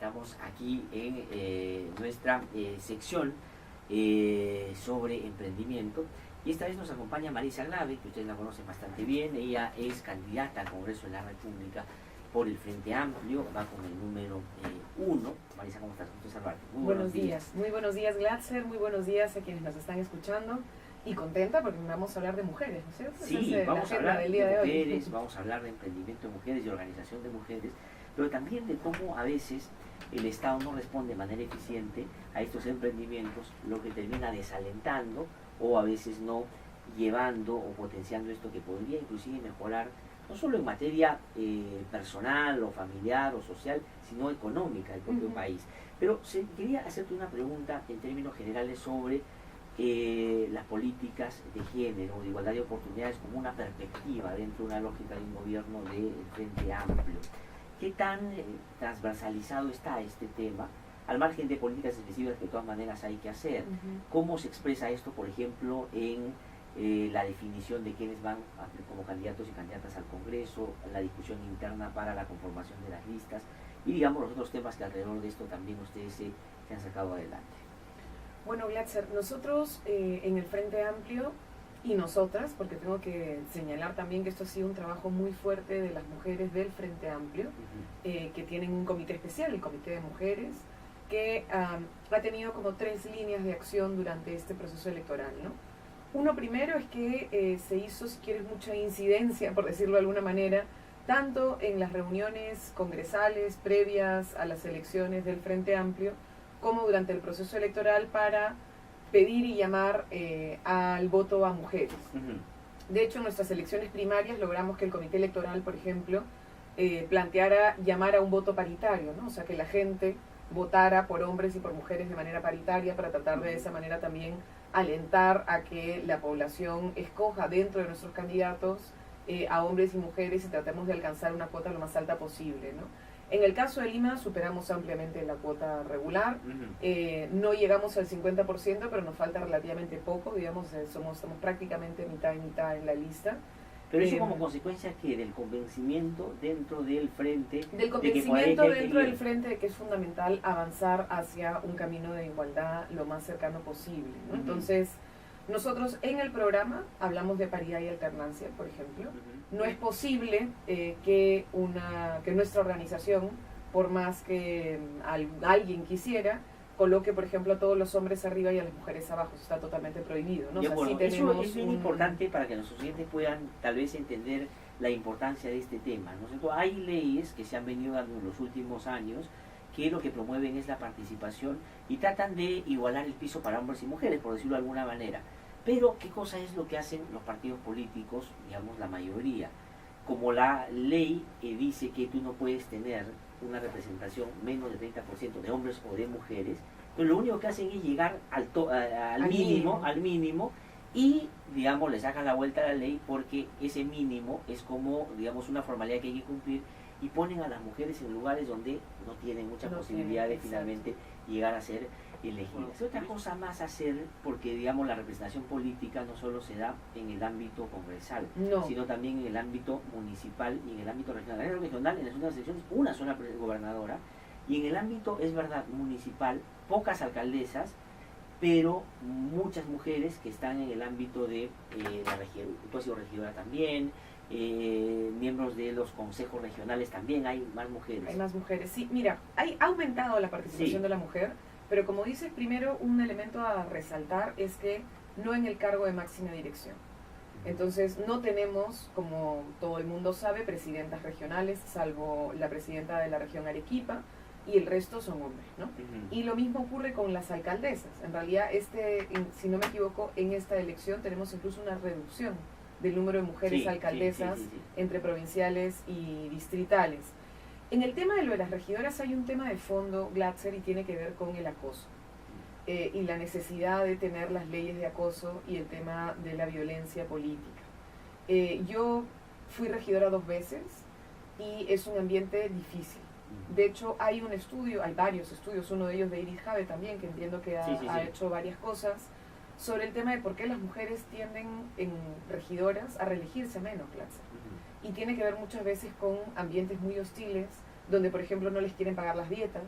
Estamos aquí en nuestra sección sobre emprendimiento y esta vez nos acompaña Marisa Glave, que ustedes la conocen bastante bien. Ella es candidata al Congreso de la República por el Frente Amplio, va con el número 1. Marisa, ¿cómo estás? Gusto saludarte. Muy buenos días. Muy buenos días, Glatzer. Muy buenos días a quienes nos están escuchando. Y contenta porque vamos a hablar de mujeres, ¿no es cierto? Sí, vamos a hablar de mujeres, vamos a hablar de emprendimiento de mujeres y organización de mujeres, pero también de cómo a veces el Estado no responde de manera eficiente a estos emprendimientos, lo que termina desalentando o a veces no llevando o potenciando esto que podría inclusive mejorar no solo en materia personal o familiar o social, sino económica del propio país. Pero quería hacerte una pregunta en términos generales sobre las políticas de género, de igualdad de oportunidades como una perspectiva dentro de una lógica de un gobierno del Frente Amplio. ¿Qué tan transversalizado está este tema, al margen de políticas específicas que de todas maneras hay que hacer? ¿Cómo se expresa esto, por ejemplo, en la definición de quiénes van como candidatos y candidatas al Congreso, la discusión interna para la conformación de las listas y, digamos, los otros temas que alrededor de esto también ustedes se han sacado adelante? Bueno, Glatzer, nosotros en el Frente Amplio y nosotras, porque tengo que señalar también que esto ha sido un trabajo muy fuerte de las mujeres del Frente Amplio, que tienen un comité especial, el Comité de Mujeres, que ha tenido como 3 líneas de acción durante este proceso electoral, ¿no? Uno primero es que se hizo, si quieres, mucha incidencia, por decirlo de alguna manera, tanto en las reuniones congresales previas a las elecciones del Frente Amplio, como durante el proceso electoral para pedir y llamar al voto a mujeres. De hecho, en nuestras elecciones primarias logramos que el comité electoral, por ejemplo, planteara llamar a un voto paritario, ¿no? O sea, que la gente votara por hombres y por mujeres de manera paritaria para tratar de esa manera también alentar a que la población escoja dentro de nuestros candidatos a hombres y mujeres y tratemos de alcanzar una cuota lo más alta posible, ¿no? En el caso de Lima superamos ampliamente la cuota regular, no llegamos al 50%, pero nos falta relativamente poco, digamos, estamos prácticamente mitad y mitad en la lista. Pero eso como consecuencia que del convencimiento dentro del frente... Del convencimiento dentro del frente de que es fundamental avanzar hacia un camino de igualdad lo más cercano posible, ¿no? Entonces, nosotros en el programa hablamos de paridad y alternancia, por ejemplo. No es posible que nuestra organización, por más que alguien quisiera, coloque, por ejemplo, a todos los hombres arriba y a las mujeres abajo. Eso está totalmente prohibido, ¿no? O sea, bueno, sí eso es bien importante para que nuestros oyentes puedan tal vez entender la importancia de este tema, ¿no es cierto? Hay leyes que se han venido dando en los últimos años que lo que promueven es la participación y tratan de igualar el piso para hombres y mujeres, por decirlo de alguna manera. Pero, ¿qué cosa es lo que hacen los partidos políticos, digamos la mayoría? Como la ley dice que tú no puedes tener una representación menos del 30% de hombres o de mujeres, pero lo único que hacen es llegar al mínimo y, digamos, le sacan la vuelta a la ley porque ese mínimo es como, digamos, una formalidad que hay que cumplir y ponen a las mujeres en lugares donde no tienen mucha posibilidad de finalmente llegar a ser elegidas. Es otra cosa más hacer porque, digamos, la representación política no solo se da en el ámbito congresal, sino también en el ámbito municipal y en el ámbito regional. En el regional, en las últimas elecciones, una sola gobernadora, y en el ámbito, es verdad, municipal, pocas alcaldesas, pero muchas mujeres que están en el ámbito de la región. Tú has sido regidora también, miembros de los consejos regionales también, hay más mujeres. Hay más mujeres, sí. Mira, ha aumentado la participación de la mujer, pero como dices, primero un elemento a resaltar es que no en el cargo de máxima dirección. Entonces no tenemos, como todo el mundo sabe, presidentas regionales, salvo la presidenta de la región Arequipa, y el resto son hombres, ¿no? Y lo mismo ocurre con las alcaldesas. En realidad, si no me equivoco, en esta elección tenemos incluso una reducción del número de mujeres alcaldesas entre provinciales y distritales. En el tema de lo de las regidoras hay un tema de fondo, Glatzer, y tiene que ver con el acoso y la necesidad de tener las leyes de acoso y el tema de la violencia política. Yo fui regidora 2 veces y es un ambiente difícil. De hecho, hay varios estudios, uno de ellos de Iris Jabe también, que entiendo que ha hecho varias cosas, sobre el tema de por qué las mujeres tienden en regidoras a reelegirse menos, Glatzer. Y tiene que ver muchas veces con ambientes muy hostiles, donde por ejemplo no les quieren pagar las dietas,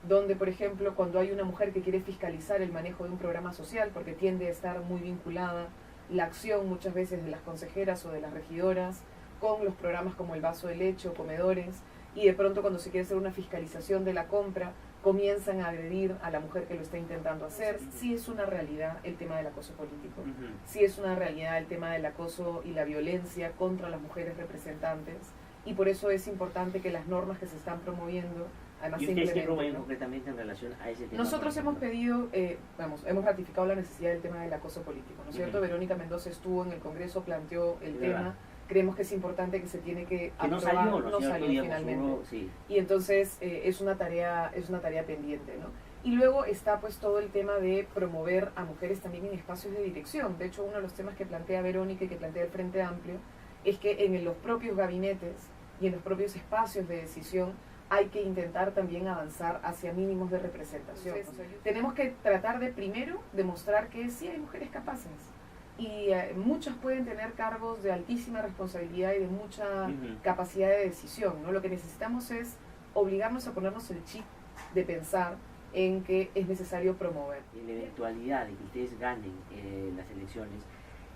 donde, por ejemplo, cuando hay una mujer que quiere fiscalizar el manejo de un programa social, porque tiende a estar muy vinculada la acción muchas veces de las consejeras o de las regidoras con los programas como el vaso de leche o comedores, y de pronto cuando se quiere hacer una fiscalización de la compra, comienzan a agredir a la mujer que lo está intentando hacer. Sí es una realidad el tema del acoso político, sí es una realidad el tema del acoso y la violencia contra las mujeres representantes, y por eso es importante que las normas que se están promoviendo además ¿Y ustedes qué promueven concretamente en relación a ese tema? Nosotros hemos pedido, hemos ratificado la necesidad del tema del acoso político, ¿no es cierto? Verónica Mendoza estuvo en el Congreso, planteó el tema, creemos que es importante, que se tiene que aprobar, no salió finalmente. Sí. Y entonces es una tarea pendiente, ¿no? Y luego está pues todo el tema de promover a mujeres también en espacios de dirección. De hecho, uno de los temas que plantea Verónica y que plantea el Frente Amplio es que en los propios gabinetes y en los propios espacios de decisión hay que intentar también avanzar hacia mínimos de representación. Tenemos que tratar de primero demostrar que sí hay mujeres capaces y muchas pueden tener cargos de altísima responsabilidad y de mucha capacidad de decisión, ¿no? Lo que necesitamos es obligarnos a ponernos el chip de pensar en que es necesario promover. En la eventualidad de que ustedes ganen las elecciones,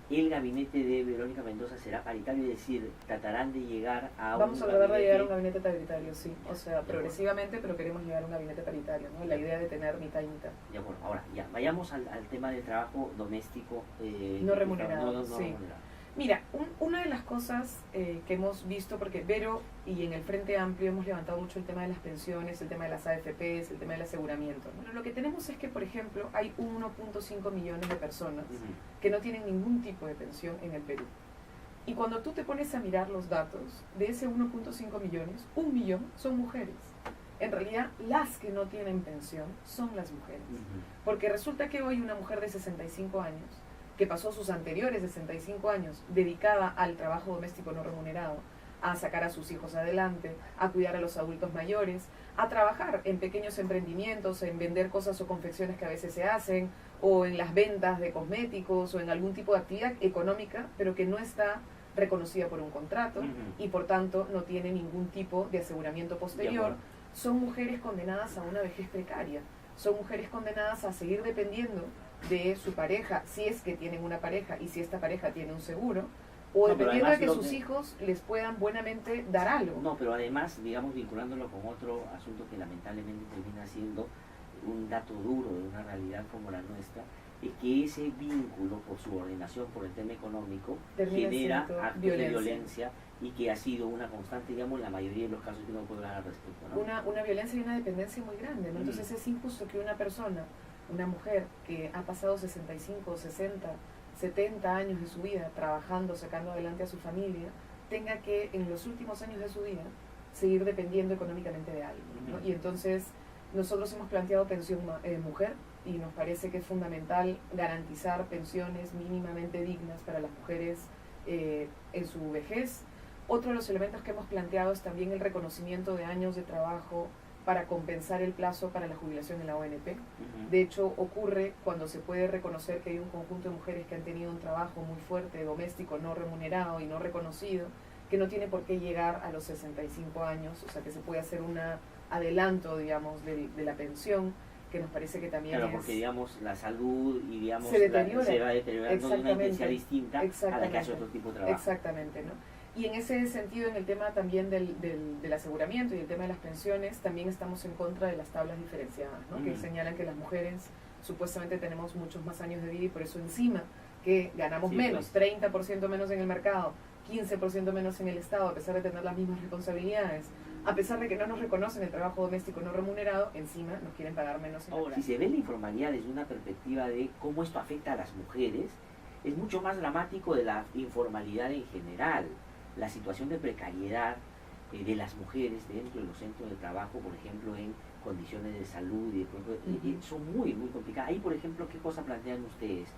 el gabinete de Verónica Mendoza será paritario, es decir, tratarán de llegar a Vamos a tratar de llegar a un gabinete paritario, sí. O sea, progresivamente, pero queremos llegar a un gabinete paritario, ¿no? La idea de tener mitad y mitad. De acuerdo. Ahora, ya, vayamos al tema del trabajo doméstico. No remunerado, sí. Remunerado. Mira, una de las cosas que hemos visto, porque Vero y en el Frente Amplio hemos levantado mucho el tema de las pensiones, el tema de las AFPs, el tema del aseguramiento, ¿no? Lo que tenemos es que, por ejemplo, hay 1.5 millones de personas que no tienen ningún tipo de pensión en el Perú. Y cuando tú te pones a mirar los datos, de ese 1.5 millones, 1 millón son mujeres. En realidad, las que no tienen pensión son las mujeres. Porque resulta que hoy una mujer de 65 años, que pasó sus anteriores 65 años dedicada al trabajo doméstico no remunerado, a sacar a sus hijos adelante, a cuidar a los adultos mayores, a trabajar en pequeños emprendimientos, en vender cosas o confecciones que a veces se hacen, o en las ventas de cosméticos, o en algún tipo de actividad económica, pero que no está reconocida por un contrato y por tanto no tiene ningún tipo de aseguramiento posterior. Son mujeres condenadas a una vejez precaria, son mujeres condenadas a seguir dependiendo de su pareja, si es que tienen una pareja y si esta pareja tiene un seguro, o dependiendo de que sus hijos les puedan buenamente dar algo. No, pero además, digamos, vinculándolo con otro asunto que lamentablemente termina siendo un dato duro de una realidad como la nuestra, es que ese vínculo por subordinación, por el tema económico, genera actos de violencia y que ha sido una constante, digamos, en la mayoría de los casos que uno puede hablar al respecto, ¿no? Una violencia y una dependencia muy grande, ¿no? Entonces es injusto que una persona, una mujer que ha pasado 65, 60, 70 años de su vida trabajando, sacando adelante a su familia, tenga que en los últimos años de su vida seguir dependiendo económicamente de alguien, ¿no? Y entonces nosotros hemos planteado pensión mujer y nos parece que es fundamental garantizar pensiones mínimamente dignas para las mujeres en su vejez. Otro de los elementos que hemos planteado es también el reconocimiento de años de trabajo para compensar el plazo para la jubilación en la ONP. De hecho, ocurre cuando se puede reconocer que hay un conjunto de mujeres que han tenido un trabajo muy fuerte, doméstico, no remunerado y no reconocido, que no tiene por qué llegar a los 65 años, o sea que se puede hacer un adelanto, digamos, de la pensión, que nos parece que también claro, porque digamos la salud y digamos se va deteriorando de una intensidad distinta a la que hace otro tipo de trabajo. Exactamente, ¿no? Y en ese sentido, en el tema también del aseguramiento y el tema de las pensiones, también estamos en contra de las tablas diferenciadas, ¿no? Que señalan que las mujeres supuestamente tenemos muchos más años de vida y por eso encima que ganamos menos, 30% menos en el mercado, 15% menos en el Estado, a pesar de tener las mismas responsabilidades, a pesar de que no nos reconocen el trabajo doméstico no remunerado, encima nos quieren pagar menos. Ahora, si se ve la informalidad desde una perspectiva de cómo esto afecta a las mujeres, es mucho más dramático de la informalidad en general. La situación de precariedad de las mujeres dentro de los centros de trabajo, por ejemplo, en condiciones de salud y de son muy, muy complicadas. Ahí, por ejemplo, ¿qué cosa plantean ustedes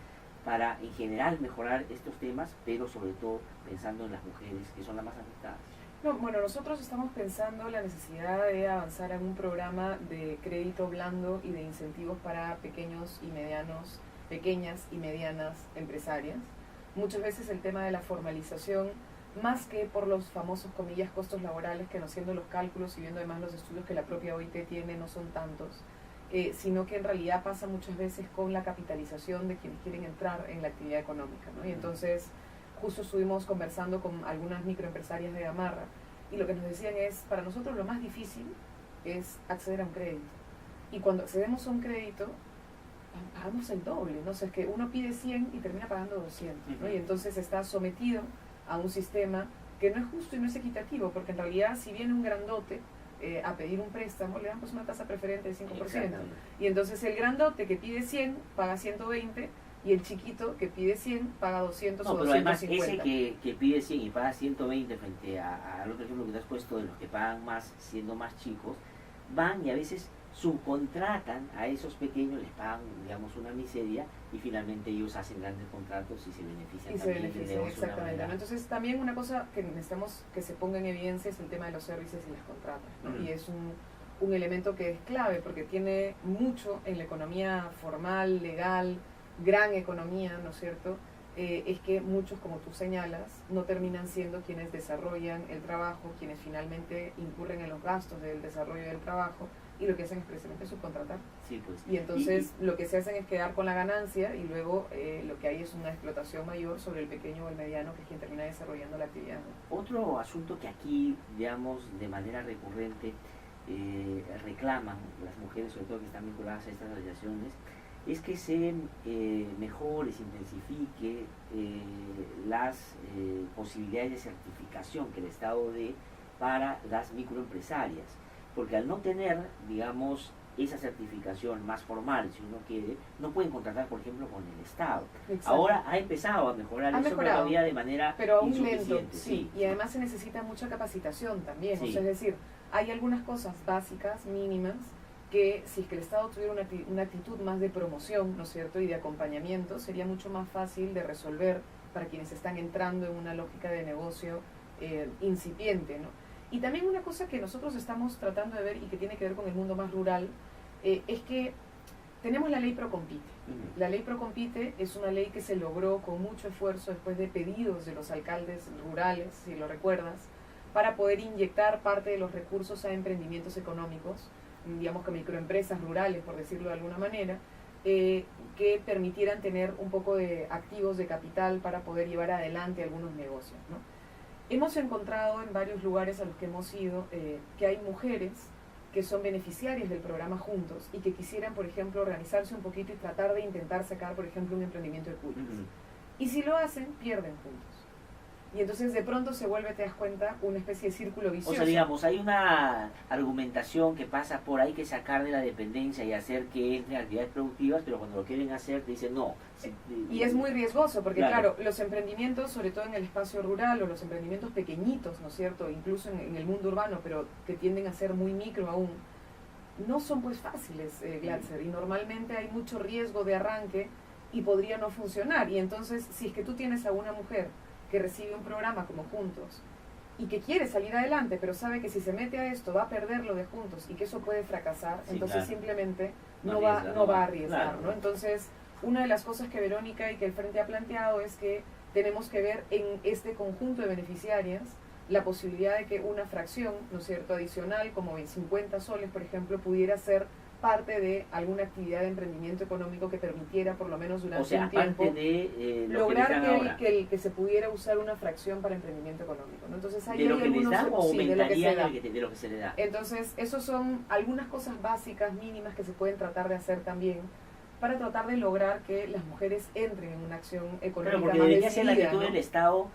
para, en general, mejorar estos temas, pero sobre todo pensando en las mujeres, que son las más afectadas? No, bueno, nosotros estamos pensando la necesidad de avanzar en un programa de crédito blando y de incentivos para pequeñas y medianas empresarias. Muchas veces el tema de la formalización más que por los famosos, comillas, costos laborales, que no siendo los cálculos y viendo además los estudios que la propia OIT tiene no son tantos, sino que en realidad pasa muchas veces con la capitalización de quienes quieren entrar en la actividad económica, ¿no? Y entonces justo estuvimos conversando con algunas microempresarias de Gamarra y lo que nos decían es, para nosotros lo más difícil es acceder a un crédito. Y cuando accedemos a un crédito, pagamos el doble, ¿no? O sea, es que uno pide 100 y termina pagando 200, ¿no? Y entonces está sometido a un sistema que no es justo y no es equitativo, porque en realidad si viene un grandote a pedir un préstamo, le dan pues una tasa preferente del 5%. Y entonces el grandote que pide 100 paga 120 y el chiquito que pide 100 paga 200 o 250. Pero además ese que pide 100 y paga 120 frente al otro ejemplo que te has puesto de los que pagan más siendo más chicos, van y a veces subcontratan a esos pequeños, les pagan, digamos, una miseria y finalmente ellos hacen grandes contratos y se benefician también del negocio. Exactamente, ¿no? Entonces también una cosa que necesitamos que se ponga en evidencia es el tema de los servicios y las contratas, ¿no? Y es un elemento que es clave porque tiene mucho en la economía formal, legal, gran economía, ¿no es cierto? Es que muchos, como tú señalas, no terminan siendo quienes desarrollan el trabajo, quienes finalmente incurren en los gastos del desarrollo del trabajo, y lo que hacen es precisamente subcontratar. Sí, pues. Y entonces lo que se hacen es quedar con la ganancia y luego lo que hay es una explotación mayor sobre el pequeño o el mediano, que es quien termina desarrollando la actividad, ¿no? Otro asunto que aquí, digamos, de manera recurrente reclaman las mujeres, sobre todo que están vinculadas a estas asociaciones, es que se mejore, se intensifique las posibilidades de certificación que el Estado dé para las microempresarias, porque al no tener, digamos, esa certificación más formal, si uno quiere, no pueden contratar, por ejemplo, con el Estado. Exacto. Ahora ha empezado a mejorar eso, pero todavía de manera insuficiente. Lento, sí. Y además se necesita mucha capacitación también, sí. O sea, es decir, hay algunas cosas básicas, mínimas, que si es que el Estado tuviera una actitud más de promoción, ¿no es cierto?, y de acompañamiento, sería mucho más fácil de resolver para quienes están entrando en una lógica de negocio incipiente, ¿no? Y también una cosa que nosotros estamos tratando de ver y que tiene que ver con el mundo más rural, es que tenemos la ley Procompite. La ley Procompite es una ley que se logró con mucho esfuerzo después de pedidos de los alcaldes rurales, si lo recuerdas, para poder inyectar parte de los recursos a emprendimientos económicos, digamos que microempresas rurales, por decirlo de alguna manera, que permitieran tener un poco de activos de capital para poder llevar adelante algunos negocios, ¿no? Hemos encontrado en varios lugares a los que hemos ido que hay mujeres que son beneficiarias del programa Juntos y que quisieran, por ejemplo, organizarse un poquito y tratar de intentar sacar, por ejemplo, un emprendimiento de pulgas. Y si lo hacen, pierden puntos. Y entonces de pronto se vuelve, te das cuenta, una especie de círculo vicioso. O sea, digamos, hay una argumentación que pasa por ahí, que sacar de la dependencia y hacer que entre actividades productivas, pero cuando lo quieren hacer te dicen no. Y es muy riesgoso, porque claro, los emprendimientos, sobre todo en el espacio rural, o los emprendimientos pequeñitos, ¿no es cierto?, incluso en el mundo urbano, pero que tienden a ser muy micro aún, no son pues fáciles, Glatzer, y normalmente hay mucho riesgo de arranque y podría no funcionar. Y entonces, si es que tú tienes a una mujer que recibe un programa como Juntos y que quiere salir adelante, pero sabe que si se mete a esto va a perder lo de Juntos y que eso puede fracasar, entonces simplemente no va a arriesgar, ¿no? Entonces, una de las cosas que Verónica y que el Frente ha planteado es que tenemos que ver en este conjunto de beneficiarias la posibilidad de que una fracción, ¿no es cierto?, adicional, como 50 soles, por ejemplo, pudiera ser parte de alguna actividad de emprendimiento económico que permitiera, por lo menos durante un tiempo, lograr que se pudiera usar una fracción para emprendimiento económico, ¿no? Entonces ahí ¿De lo que les da o aumentaría de lo que se le da? Entonces, esos son algunas cosas básicas, mínimas, que se pueden tratar de hacer también para tratar de lograr que las mujeres entren en una acción económica más decidida. Porque debería ser la actitud del Estado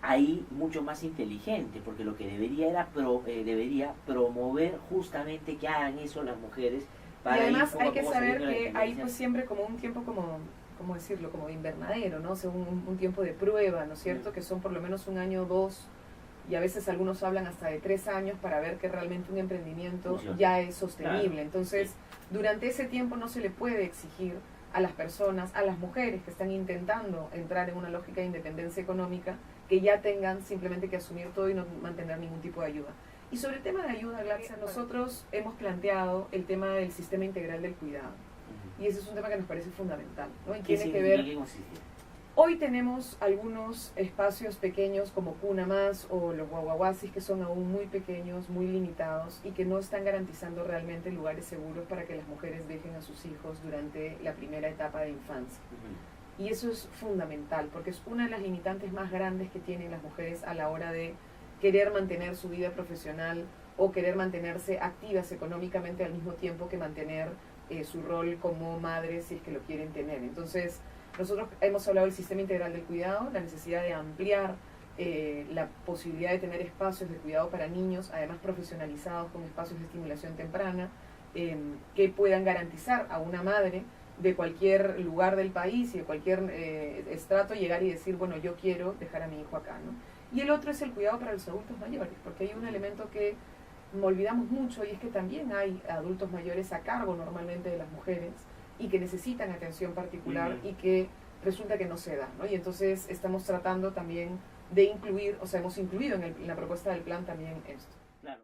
ahí mucho más inteligente, porque lo que debería promover justamente que hagan eso las mujeres. Y además hay que saber que hay pues siempre como un tiempo ¿cómo decirlo? Como de invernadero, ¿no? O sea, un tiempo de prueba, ¿no es cierto? Que son por lo menos 1 año o 2, y a veces algunos hablan hasta de 3 años para ver que realmente un emprendimiento ya es sostenible. Claro. Entonces, durante ese tiempo no se le puede exigir a las personas, a las mujeres que están intentando entrar en una lógica de independencia económica, que ya tengan simplemente que asumir todo y no mantener ningún tipo de ayuda. Y sobre el tema de ayuda, Glatzer, nosotros hemos planteado el tema del sistema integral del cuidado. Y ese es un tema que nos parece fundamental, ¿no? Y tiene que ver... Hoy tenemos algunos espacios pequeños como Cuna Más o los guaguaguasis que son aún muy pequeños, muy limitados y que no están garantizando realmente lugares seguros para que las mujeres dejen a sus hijos durante la primera etapa de infancia. Y eso es fundamental porque es una de las limitantes más grandes que tienen las mujeres a la hora de querer mantener su vida profesional o querer mantenerse activas económicamente al mismo tiempo que mantener su rol como madres si es que lo quieren tener. Entonces, nosotros hemos hablado del sistema integral del cuidado, la necesidad de ampliar la posibilidad de tener espacios de cuidado para niños, además profesionalizados con espacios de estimulación temprana, que puedan garantizar a una madre de cualquier lugar del país y de cualquier estrato llegar y decir, bueno, yo quiero dejar a mi hijo acá, ¿no? Y el otro es el cuidado para los adultos mayores, porque hay un elemento que olvidamos mucho y es que también hay adultos mayores a cargo normalmente de las mujeres y que necesitan atención particular y que resulta que no se da, ¿no? Y entonces estamos tratando también de incluir, o sea, hemos incluido en la propuesta del plan también esto. Claro.